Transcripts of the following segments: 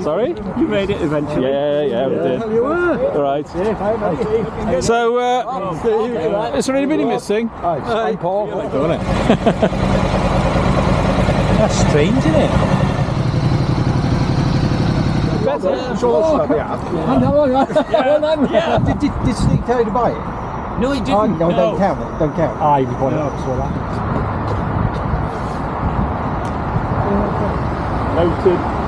Sorry? You made it eventually. Yeah, we did. You were. All right. So, is there anybody missing? Hi, I'm Paul. Doing it. That's strange, isn't it? Did Steve tell you to buy it? No, he didn't. No, don't count it. Don't count it. Ah, he was going up, so that. Noted.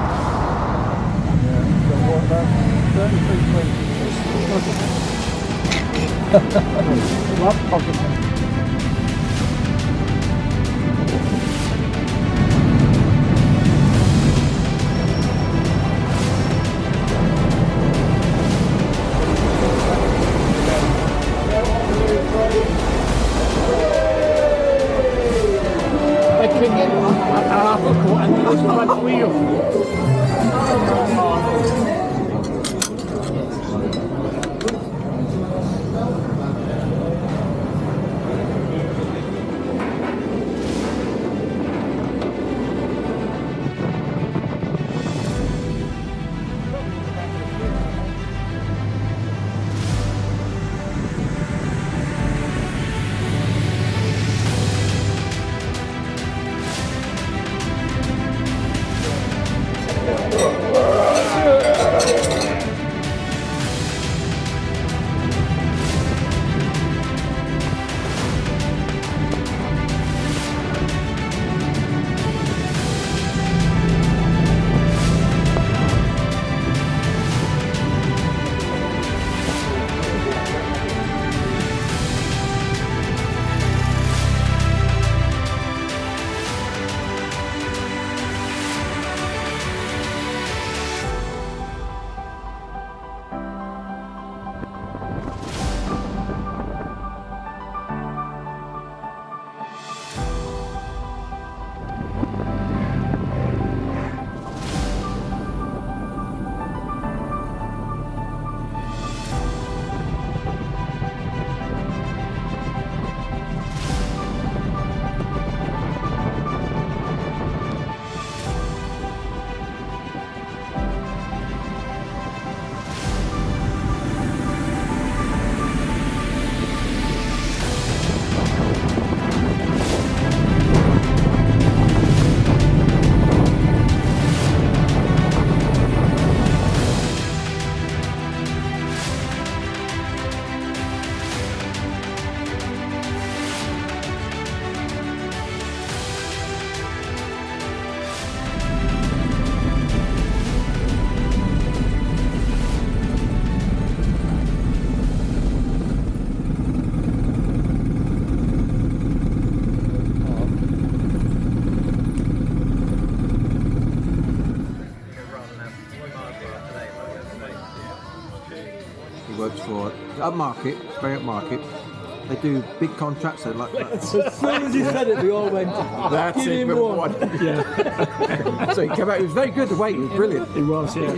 He works for upmarket, very upmarket. They do big contracts. They like that. As soon as he said it, we all went, That's give it. him one. Yeah. So he came out. He was very good. The weight was brilliant. He was, yeah.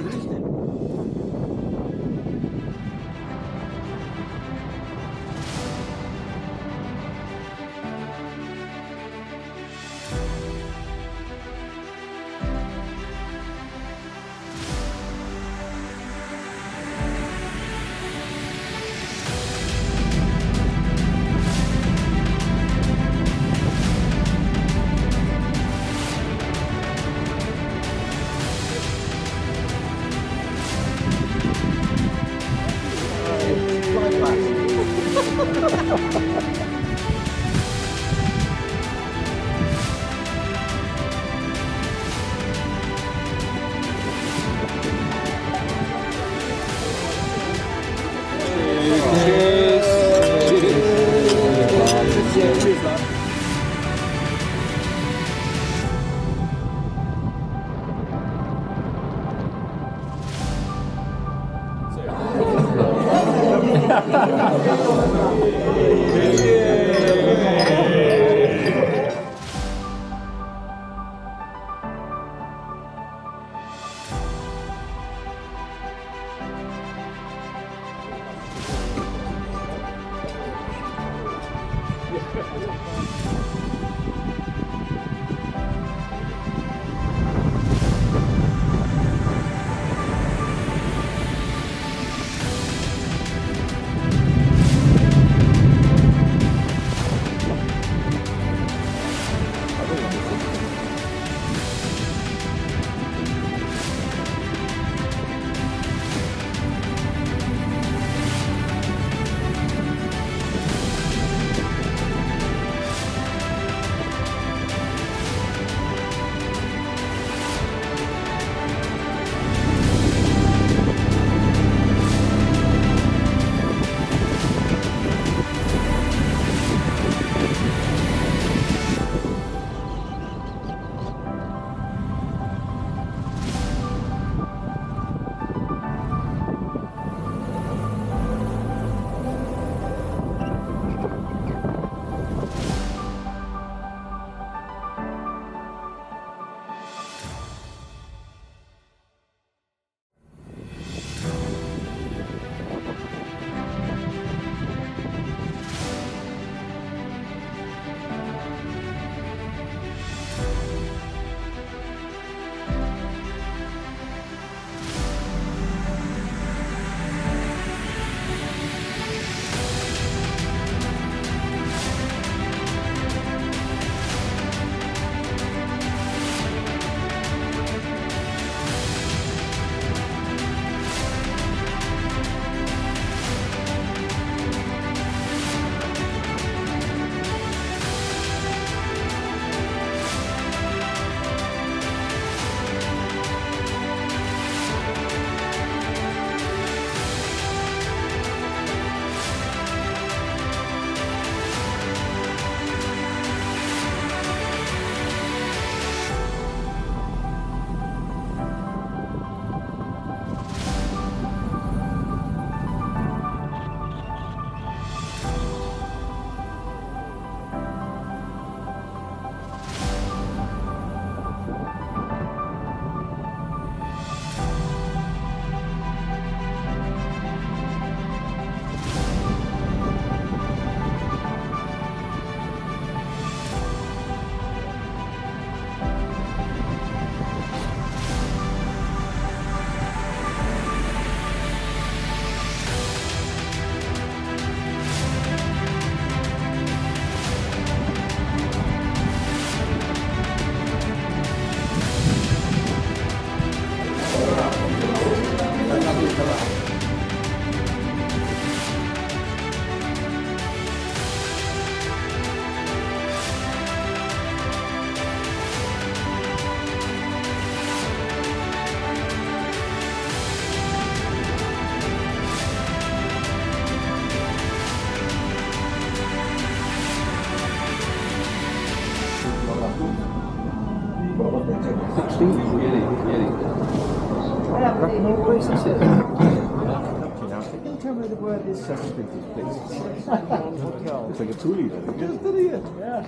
Tell me where this street is, please. Looks like a Thule, doesn't it? Yeah.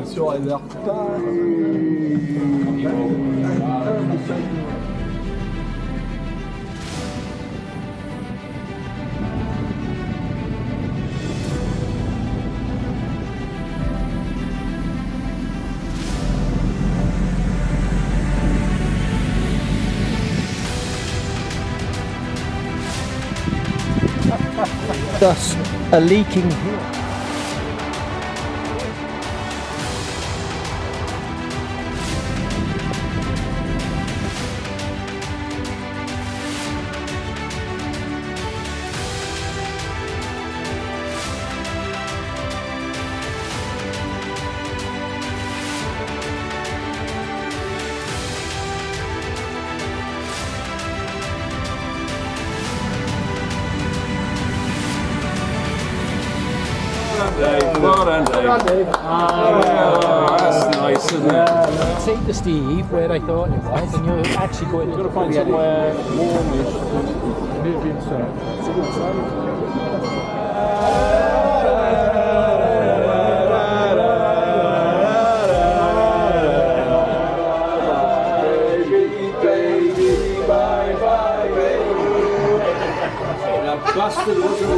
Sur les thus a leaking hill. Well done, Dave. Oh, that's nice, isn't it? Take the Steve where I thought it was, and you're actually going to Find somewhere warmish, maybe inside. Bastard wasn't